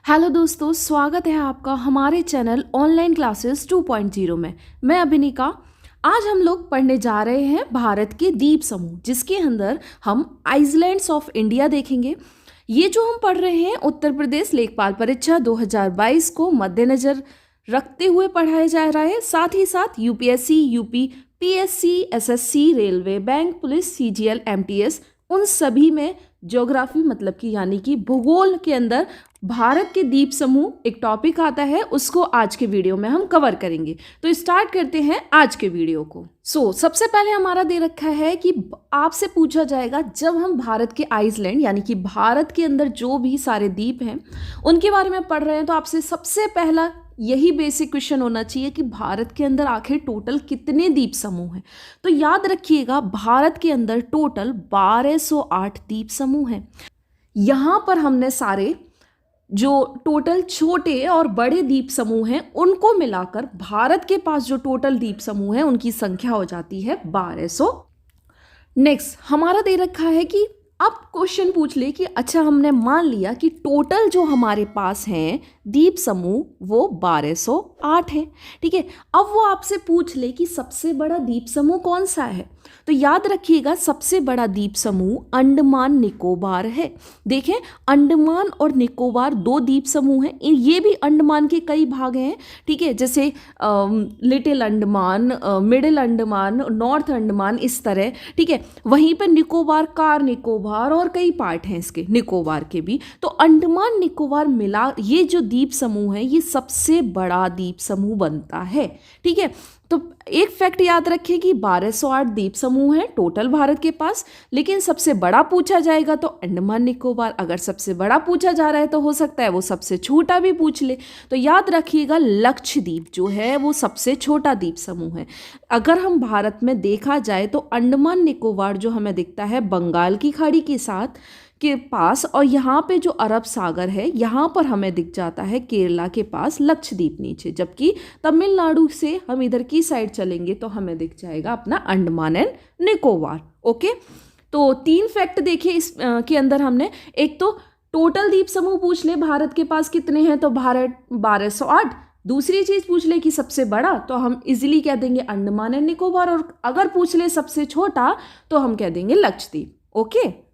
Hello दोस्तों, स्वागत है आपका हमारे चैनल ऑनलाइन क्लासेस 2.0 में। मैं अभिनिका। आज हम लोग पढ़ने जा रहे हैं भारत के द्वीप समूह, जिसके अंदर हम आइलैंड्स ऑफ इंडिया देखेंगे। ये जो हम पढ़ रहे हैं उत्तर प्रदेश लेखपाल परीक्षा 2022 को मद्देनजर रखते हुए पढ़ाया जा रहा है। साथ ही साथ UPSC, UP, PSC, SSC, railway, bank, police, CGL, MTS, उन सभी में ज्योग्राफी मतलब कि यानी कि भूगोल के अंदर भारत के द्वीप समूह एक टॉपिक आता है, उसको आज के वीडियो में हम कवर करेंगे। तो स्टार्ट करते हैं आज के वीडियो को। सबसे पहले हमारा दे रखा है कि आपसे पूछा जाएगा, जब हम भारत के आइलैंड यानी कि भारत के अंदर जो भी सारे द्वीप हैं उनके बारे में पढ़ रहे हैं, तो आपसे सबसे पहला यही बेसिक क्वेश्चन होना चाहिए कि भारत के अंदर आखिर टोटल कितने द्वीप समूह हैं। तो याद रखिएगा, भारत के अंदर टोटल 1208 द्वीप समूह हैं। यहाँ पर हमने सारे जो टोटल छोटे और बड़े द्वीप समूह हैं उनको मिलाकर भारत के पास जो टोटल द्वीप समूह हैं उनकी संख्या हो जाती है 1200। नेक्स्ट हमारा दे रखा है कि अब क्वेश्चन पूछ ले कि अच्छा, हमने मान लिया कि टोटल जो हमारे पास हैं द्वीप समूह वो 1208 है, ठीक है। अब वो आपसे पूछ ले कि सबसे बड़ा द्वीप समूह कौन सा है, तो याद रखिएगा सबसे बड़ा द्वीप समूह अंडमान निकोबार है। देखें, अंडमान और निकोबार दो द्वीप समूह हैं। ये भी अंडमान के कई भाग हैं, ठीक है, जैसे little Andaman, middle Andaman, north Andaman, इस तरह, ठीक है। वहीं पर निकोबार, कार निकोबार और कई पार्ट हैं इसके निकोबार के भी। तो अंडमान निकोबार मिला ये जो द्वीप समूह है ये सबसे बड़ा द्वीप समूह बनता है, ठीक है। तो एक फैक्ट याद रखें कि 1208 द्वीप समूह हैं टोटल भारत के पास, लेकिन सबसे बड़ा पूछा जाएगा तो अंडमान निकोबार। अगर सबसे बड़ा पूछा जा रहा है तो हो सकता है वो सबसे छोटा भी पूछ ले। तो याद रखिएगा लक्षद्वीप जो है वो सबसे छोटा द्वीप समूह है। अगर हम भारत में देखा जाए तो अंडमान निकोबार जो हमें दिखता है बंगाल की खाड़ी के साथ के पास, और यहाँ पे जो अरब सागर है यहाँ पर हमें दिख जाता है केरला के पास लक्षद्वीप नीचे, जबकि तमिलनाडु से हम इधर की साइड चलेंगे तो हमें दिख जाएगा अपना अंडमान एंड निकोबार। ओके, तो 3 फैक्ट देखे इस के अंदर हमने। एक तो टोटल द्वीप समूह पूछ ले भारत के पास कितने हैं, तो भारत 1208। दूसरी चीज पूछ ले कि सबसे बड़ा, तो हम इजिली कह देंगे अंडमान एंड निकोबार, और अगर पूछ ले सबसे छोटा तो हम कह देंगे लक्षद्वीप। ओके,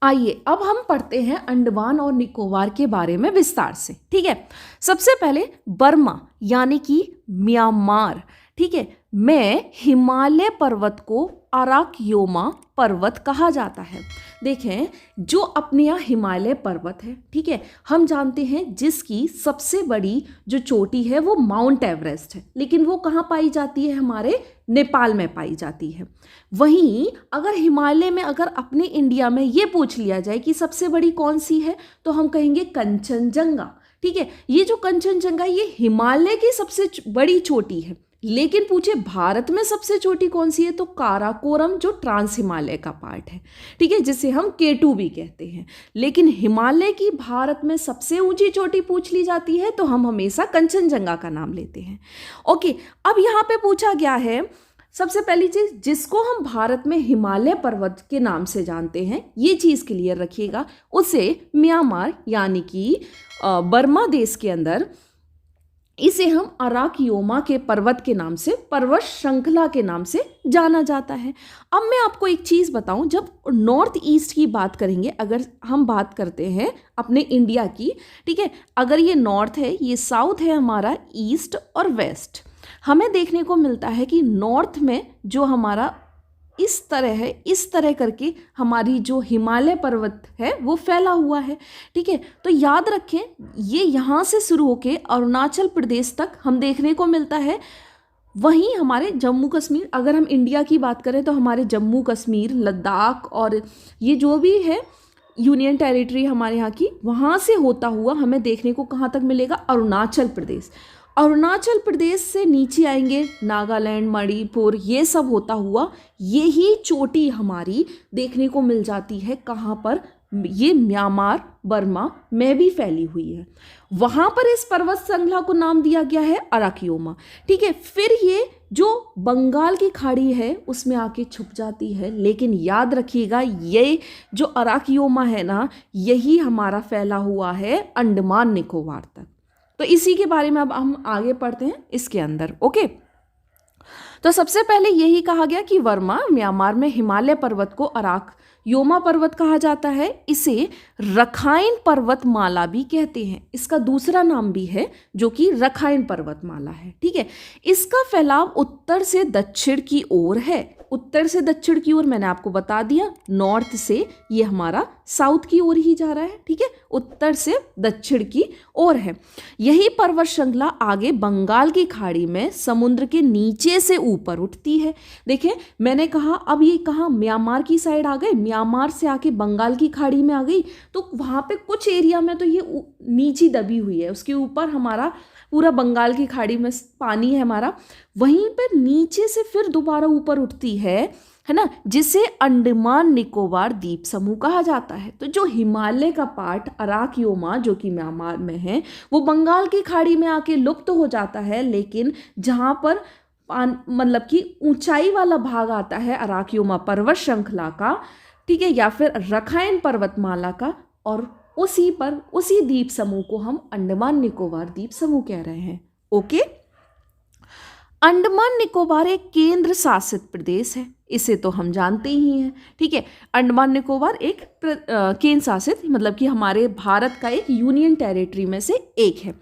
आइए अब हम पढ़ते हैं अंडमान और निकोबार के बारे में विस्तार से, ठीक है। सबसे पहले बर्मा यानी कि म्यांमार, ठीक है, में हिमालय पर्वत को अराकयोमा पर्वत कहा जाता है। देखें, जो अपने यहाँ हिमालय पर्वत है, ठीक है, हम जानते हैं जिसकी सबसे बड़ी जो चोटी है वो माउंट एवरेस्ट है, लेकिन वो कहाँ पाई जाती है, हमारे नेपाल में पाई जाती है। वहीं अगर हिमालय में अगर अपने इंडिया में ये पूछ लिया जाए कि सबसे बड़ी कौन सी है, तो हम कहेंगे कंचनजंगा, ठीक है। ये जो कंचनजंगा ये हिमालय की सबसे बड़ी चोटी है, लेकिन पूछे भारत में सबसे छोटी कौन सी है, तो काराकोरम जो ट्रांस हिमालय का पार्ट है, ठीक है, जिसे हम K2 भी कहते हैं। लेकिन हिमालय की भारत में सबसे ऊंची चोटी पूछ ली जाती है तो हम हमेशा कंचनजंगा का नाम लेते हैं। ओके, अब यहाँ पे पूछा गया है सबसे पहली चीज जिसको हम भारत में हिमालय पर्वत के नाम से जानते हैं, ये चीज क्लियर रखिएगा, उसे म्यांमार यानी कि बर्मा देश के अंदर इसे हम अराकयोमा के पर्वत के नाम से, पर्वत श्रृंखला के नाम से जाना जाता है। अब मैं आपको एक चीज़ बताऊं, जब नॉर्थ ईस्ट की बात करेंगे, अगर हम बात करते हैं अपने इंडिया की, ठीक है, अगर ये नॉर्थ है, ये साउथ है हमारा, ईस्ट और वेस्ट, हमें देखने को मिलता है कि नॉर्थ में जो हमारा इस तरह है, इस तरह करके हमारी जो हिमालय पर्वत है वो फैला हुआ है, ठीक है। तो याद रखें ये यहाँ से शुरू होकर अरुणाचल प्रदेश तक हम देखने को मिलता है। वहीं हमारे जम्मू कश्मीर, अगर हम इंडिया की बात करें तो हमारे जम्मू कश्मीर, लद्दाख और ये जो भी है यूनियन टेरिटरी हमारे यहाँ की, वहाँ से होता हुआ हमें देखने को कहाँ तक मिलेगा, अरुणाचल प्रदेश। अरुणाचल प्रदेश से नीचे आएंगे नागालैंड, मणिपुर, ये सब होता हुआ यही चोटी हमारी देखने को मिल जाती है कहाँ पर, ये म्यांमार बर्मा में भी फैली हुई है। वहां पर इस पर्वत श्रृंखला को नाम दिया गया है अराकियोमा। ठीक है, फिर ये जो बंगाल की खाड़ी है उसमें आके छुप जाती है, लेकिन याद रखिएगा ये जो अराकियोमा है ना, यही हमारा फैला हुआ है अंडमान निकोबार तक। तो इसी के बारे में अब हम आगे पढ़ते हैं इसके अंदर। ओके, तो सबसे पहले यही कहा गया कि वर्मा म्यांमार में हिमालय पर्वत को अराकयोमा पर्वत कहा जाता है। इसे रखाइन पर्वतमाला भी कहते हैं। इसका दूसरा नाम भी है जो कि रखाइन पर्वतमाला है। ठीक है, इसका फैलाव उत्तर से दक्षिण की ओर है। उत्तर से दक्षिण की ओर मैंने आपको बता दिया, नॉर्थ से ये हमारा साउथ की ओर ही जा रहा है। ठीक है, उत्तर से दक्षिण की ओर है। यही पर्वत श्रृंखला आगे बंगाल की खाड़ी में समुद्र के नीचे से ऊपर उठती है। देखिए मैंने कहा अब ये कहाँ म्यांमार की साइड आ गए, म्यांमार से आके बंगाल की खाड़ी में आ गई, तो वहाँ पे कुछ एरिया में तो ये नीचे दबी हुई है, उसके ऊपर हमारा पूरा बंगाल की खाड़ी में पानी है हमारा, वहीं पर नीचे से फिर दोबारा ऊपर उठती है ना, जिसे अंडमान निकोबार द्वीप समूह कहा जाता है। तो जो हिमालय का पार्ट अराकियोमा जो कि म्यांमार में है वो बंगाल की खाड़ी में आके लुप्त हो जाता है, लेकिन जहाँ पर मतलब कि ऊंचाई वाला भाग आता है अराकियोमा पर्वत श्रृंखला का, ठीक है, या फिर रखाइन पर्वतमाला का, और उसी द्वीप समूह को हम अंडमान निकोबार द्वीप समूह कह रहे हैं। ओके, अंडमान निकोबार एक केंद्र शासित प्रदेश है, इसे तो हम जानते ही हैं। ठीक है, अंडमान निकोबार एक केंद्र शासित मतलब कि हमारे भारत का एक यूनियन टेरिटरी में से एक है।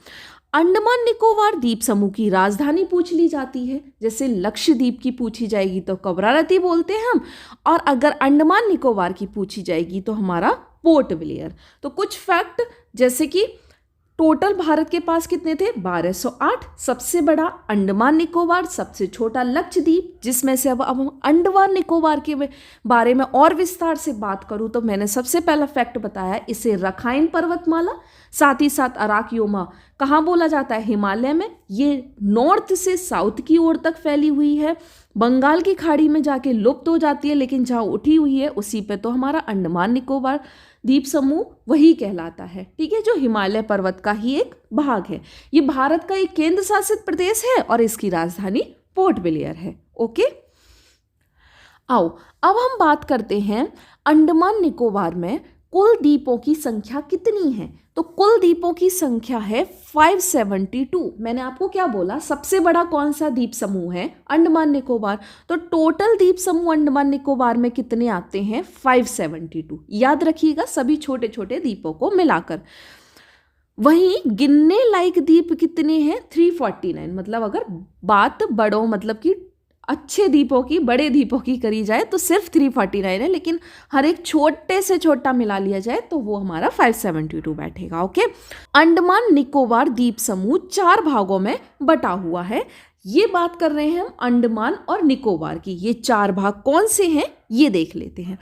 अंडमान निकोबार द्वीप समूह की राजधानी पूछ ली जाती है, जैसे लक्षद्वीप की पूछी जाएगी तो कवरारती बोलते हैं हम, और अगर अंडमान निकोबार की पूछी जाएगी तो हमारा पोर्ट ब्लेयर। तो कुछ फैक्ट जैसे कि टोटल भारत के पास कितने थे, 1208, सबसे बड़ा अंडमान निकोबार, सबसे छोटा लक्षद्वीप, जिसमें से अब हम अंडमान निकोबार के बारे में और विस्तार से बात करूं तो मैंने सबसे पहला फैक्ट बताया, इसे रखाइन पर्वतमाला साथ ही साथ अराकियोमा कहाँ बोला जाता है, हिमालय में। ये नॉर्थ से साउथ की ओर तक फैली हुई है, बंगाल की खाड़ी में जाके लुप्त हो जाती है, लेकिन जहाँ उठी हुई है उसी पे तो हमारा अंडमान निकोबार द्वीप समूह वही कहलाता है। ठीक है, जो हिमालय पर्वत का ही एक भाग है। ये भारत का एक केंद्र शासित प्रदेश है और इसकी राजधानी पोर्ट ब्लेयर है। ओके, आओ अब हम बात करते हैं अंडमान निकोबार में कुल द्वीपों की संख्या कितनी है। तो कुल द्वीपों की संख्या है 572। मैंने आपको क्या बोला, सबसे बड़ा कौन सा द्वीप समूह है, अंडमान निकोबार। तो टोटल द्वीप समूह अंडमान निकोबार में कितने आते हैं, 572। याद रखिएगा सभी छोटे छोटे द्वीपों को मिलाकर। वहीं गिनने लायक द्वीप कितने हैं, 349। मतलब अगर बात बड़ों मतलब कि अच्छे द्वीपों की, बड़े द्वीपों की करी जाए तो सिर्फ 349 है, लेकिन हर एक छोटे से छोटा मिला लिया जाए तो वो हमारा 572 बैठेगा। ओके, अंडमान निकोबार द्वीप समूह 4 भागों में बटा हुआ है। ये बात कर रहे हैं हम अंडमान और निकोबार की। ये 4 भाग कौन से हैं ये देख लेते हैं।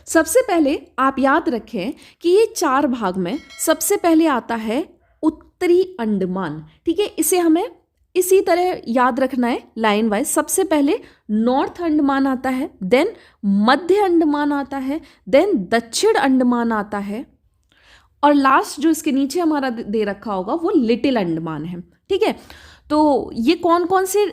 सबसे पहले आप याद रखें कि ये 4 भाग में सबसे पहले आता है उत्तरी अंडमान। ठीक है, इसे हमें इसी तरह याद रखना है लाइन वाइज। सबसे पहले नॉर्थ अंडमान आता है, देन मध्य अंडमान आता है, देन दक्षिण अंडमान आता है, और लास्ट जो इसके नीचे हमारा दे रखा होगा वो लिटिल अंडमान है। ठीक है, तो ये कौन कौन से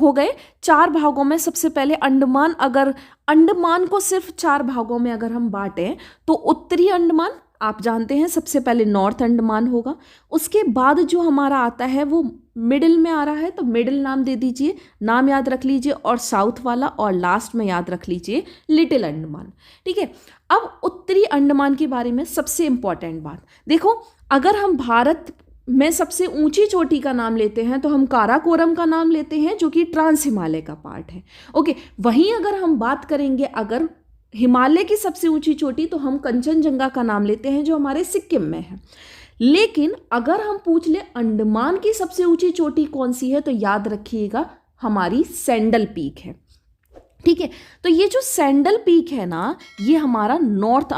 हो गए 4 भागों में। सबसे पहले अंडमान, अगर अंडमान को सिर्फ 4 भागों में अगर हम बांटें तो उत्तरी अंडमान आप जानते हैं सबसे पहले नॉर्थ अंडमान होगा, उसके बाद जो हमारा आता है वो मिडिल में आ रहा है तो मिडिल नाम दे दीजिए, नाम याद रख लीजिए, और साउथ वाला, और लास्ट में याद रख लीजिए लिटिल अंडमान। ठीक है, अब उत्तरी अंडमान के बारे में सबसे इंपॉर्टेंट बात देखो, अगर हम भारत में सबसे ऊंची चोटी का नाम लेते हैं तो हम काराकोरम का नाम लेते हैं जो कि ट्रांस हिमालय का पार्ट है। ओके, वहीं अगर हम बात करेंगे अगर हिमालय की सबसे ऊंची चोटी तो हम कंचनजंगा का नाम लेते हैं जो हमारे सिक्किम में है। लेकिन अगर हम पूछ ले अंडमान की सबसे ऊंची चोटी कौन सी है तो याद रखिएगा हमारी सैंडल पीक है। ठीक है, तो ये जो सैंडल पीक है ना, ये हमारा नॉर्थ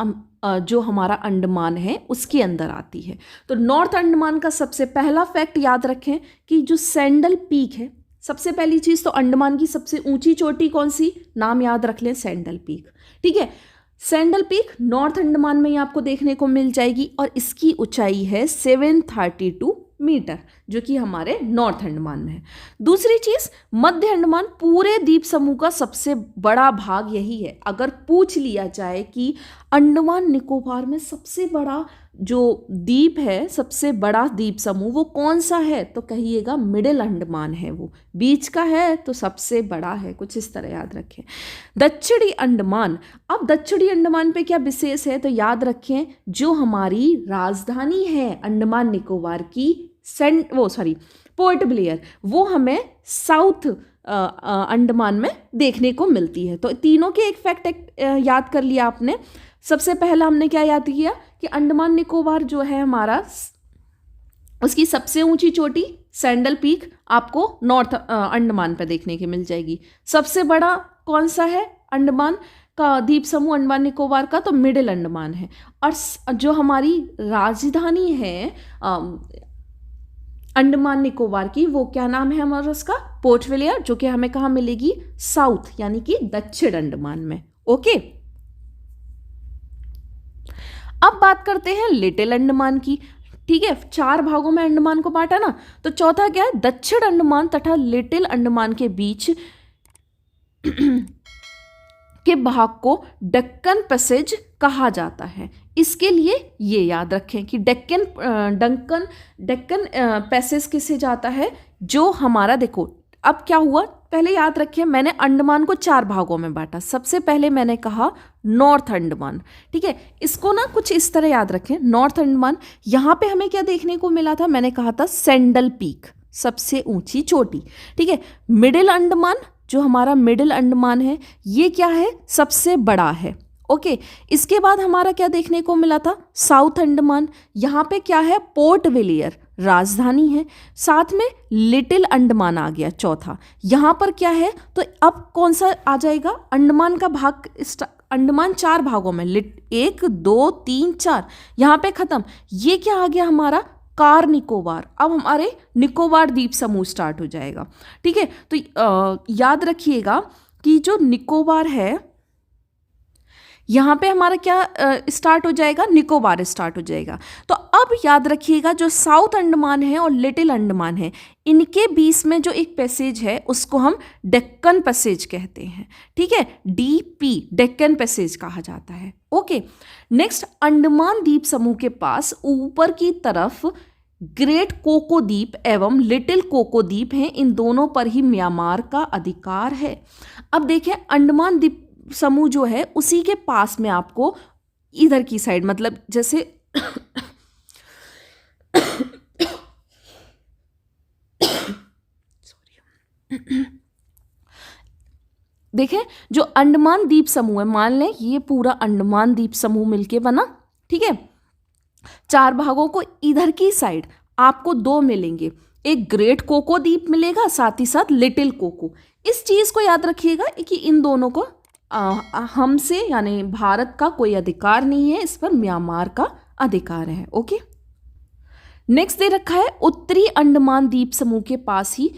जो हमारा अंडमान है उसके अंदर आती है। तो नॉर्थ अंडमान का सबसे पहला फैक्ट याद रखें कि जो सैंडल पीक है, सबसे पहली चीज तो अंडमान की सबसे ऊंची चोटी कौन सी, नाम याद रख लें सैंडल पीक। ठीक है, सैंडल पीक नॉर्थ अंडमान में ही आपको देखने को मिल जाएगी और इसकी ऊंचाई है 732 मीटर, जो कि हमारे नॉर्थ अंडमान में है। दूसरी चीज, मध्य अंडमान पूरे द्वीप समूह का सबसे बड़ा भाग यही है। अगर पूछ लिया जाए कि अंडमान निकोबार में सबसे बड़ा जो द्वीप है, सबसे बड़ा द्वीप समूह वो कौन सा है, तो कहिएगा मिडिल अंडमान है, वो बीच का है तो सबसे बड़ा है, कुछ इस तरह याद रखें। दक्षिणी अंडमान, अब दक्षिणी अंडमान पे क्या विशेष है, तो याद रखें जो हमारी राजधानी है अंडमान निकोबार की पोर्ट ब्लेयर, वो हमें साउथ अंडमान में देखने को मिलती है। तो तीनों के एक फैक्ट याद कर लिया आपने। सबसे पहला हमने क्या याद किया कि अंडमान निकोबार जो है हमारा, उसकी सबसे ऊंची चोटी सैंडल पीक आपको नॉर्थ अंडमान पे देखने की मिल जाएगी। सबसे बड़ा कौन सा है अंडमान का द्वीप समूह अंडमान निकोबार का, तो मिडिल अंडमान है। और जो हमारी राजधानी है अंडमान निकोबार की, वो क्या नाम है हमारा उसका, पोर्ट ब्लेयर, जो कि हमें कहाँ मिलेगी, साउथ यानी कि दक्षिण अंडमान में। ओके, अब बात करते हैं लिटिल अंडमान की। ठीक है, 4 भागों में अंडमान को बांटा ना, तो चौथा क्या है, दक्षिण अंडमान तथा लिटिल अंडमान के बीच के भाग को डेक्कन पैसेज कहा जाता है। इसके लिए ये याद रखें कि डेक्कन पैसेज किसे जाता है, जो हमारा, देखो अब क्या हुआ, पहले याद रखिए मैंने अंडमान को 4 भागों में बांटा। सबसे पहले मैंने कहा नॉर्थ अंडमान, ठीक है, इसको ना कुछ इस तरह याद रखें, नॉर्थ अंडमान, यहाँ पे हमें क्या देखने को मिला था, मैंने कहा था सैंडल पीक, सबसे ऊंची चोटी। ठीक है, मिडिल अंडमान, जो हमारा मिडिल अंडमान है, ये क्या है, सबसे बड़ा है। ओके, इसके बाद हमारा क्या देखने को मिला था, साउथ अंडमान, यहाँ पे क्या है, पोर्ट ब्लेयर राजधानी है। साथ में लिटिल अंडमान आ गया चौथा, यहाँ पर क्या है, तो अब कौन सा आ जाएगा, अंडमान का भाग, अंडमान 4 भागों में, 1 2 3 4, यहाँ पे खत्म। ये क्या आ गया हमारा, कार निकोबार। अब हमारे निकोबार द्वीप समूह स्टार्ट हो जाएगा। ठीक है, तो याद रखिएगा कि जो निकोबार है, यहाँ पे हमारा क्या स्टार्ट हो जाएगा, निकोबार स्टार्ट हो जाएगा। तो अब याद रखिएगा जो साउथ अंडमान है और लिटिल अंडमान है, इनके बीच में जो एक पैसेज है उसको हम डेक्कन पैसेज कहते हैं। ठीक है, DP डेक्कन पैसेज कहा जाता है। ओके, नेक्स्ट, अंडमान द्वीप समूह के पास ऊपर की तरफ ग्रेट कोको द्वीप एवं लिटिल कोको द्वीप हैं। इन दोनों पर ही म्यांमार का अधिकार है। अब देखें, अंडमान द्वीप समूह जो है उसी के पास में आपको इधर की साइड, मतलब जैसे देखें, जो अंडमान द्वीप समूह है, मान लें ये पूरा अंडमान द्वीप समूह मिलके बना। ठीक है, 4 भागों को इधर की साइड आपको 2 मिलेंगे, एक ग्रेट कोको द्वीप मिलेगा, साथ ही साथ लिटिल कोको। इस चीज को याद रखिएगा कि इन दोनों को हमसे यानी भारत का कोई अधिकार नहीं है, इस पर म्यांमार का अधिकार है। ओके, नेक्स्ट दे रखा है उत्तरी अंडमान द्वीप समूह के पास ही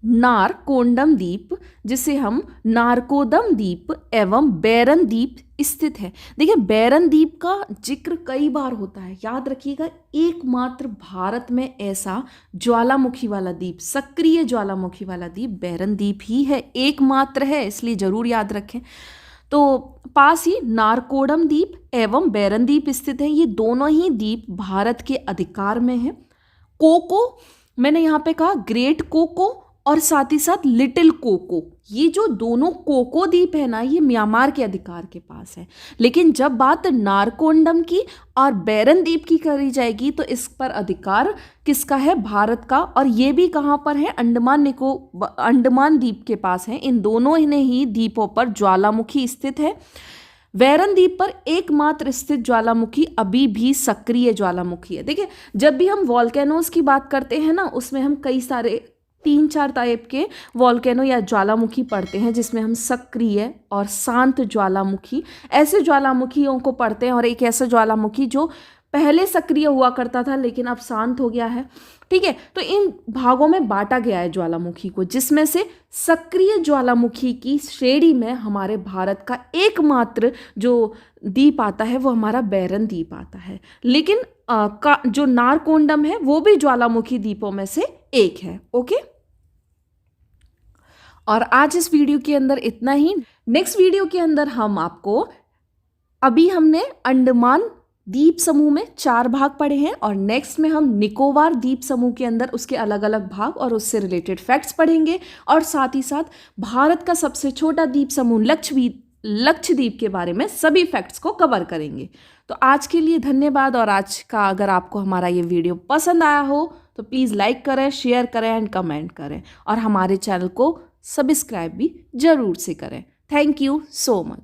नारकोंडम द्वीप, जिसे हम नारकोदम द्वीप एवं बैरन द्वीप स्थित है। देखिए, बैरन द्वीप का जिक्र कई बार होता है, याद रखिएगा एकमात्र भारत में ऐसा ज्वालामुखी वाला द्वीप, सक्रिय ज्वालामुखी वाला द्वीप बैरन द्वीप ही है, एकमात्र है, इसलिए जरूर याद रखें। तो पास ही नारकोडम द्वीप एवं बैरन द्वीप स्थित है। ये दोनों ही द्वीप भारत के अधिकार में है। कोको, मैंने यहाँ पे कहा ग्रेट कोको और साथ ही साथ लिटिल कोको, ये जो दोनों कोको द्वीप है ना, ये म्यांमार के अधिकार के पास है। लेकिन जब बात नारकोंडम की और बैरन द्वीप की करी जाएगी तो इस पर अधिकार किसका है, भारत का। और ये भी कहाँ पर है, अंडमान द्वीप के पास है। इन दोनों ने ही द्वीपों पर ज्वालामुखी स्थित है। बैरन द्वीप पर एकमात्र स्थित ज्वालामुखी अभी भी सक्रिय ज्वालामुखी है। देखिए, जब भी हम वॉल्केनोज की बात करते हैं ना, उसमें हम कई सारे 3-4 टाइप के वॉल्केनो या ज्वालामुखी पढ़ते हैं, जिसमें हम सक्रिय और शांत ज्वालामुखी, ऐसे ज्वालामुखियों को पढ़ते हैं। और एक ऐसा ज्वालामुखी जो पहले सक्रिय हुआ करता था लेकिन अब शांत हो गया है। ठीक है, तो इन भागों में बांटा गया है ज्वालामुखी को, जिसमें से सक्रिय ज्वालामुखी की श्रेणी में हमारे भारत का एकमात्र जो द्वीप आता है वो हमारा बैरन द्वीप आता है। लेकिन जो नारकोंडम है वो भी ज्वालामुखी द्वीपों में से एक है। ओके, और आज इस वीडियो के अंदर इतना ही। नेक्स्ट वीडियो के अंदर हम आपको, अभी हमने अंडमान द्वीप समूह में 4 भाग पढ़े हैं और नेक्स्ट में हम निकोबार द्वीप समूह के अंदर उसके अलग अलग भाग और उससे रिलेटेड फैक्ट्स पढ़ेंगे, और साथ ही साथ भारत का सबसे छोटा द्वीप समूह लक्षद्वीप के बारे में सभी फैक्ट्स को कवर करेंगे। तो आज के लिए धन्यवाद, और आज का अगर आपको हमारा ये वीडियो पसंद आया हो तो प्लीज़ लाइक करें, शेयर करें एंड कमेंट करें, और हमारे चैनल को सब्सक्राइब भी जरूर से करें। Thank you so much.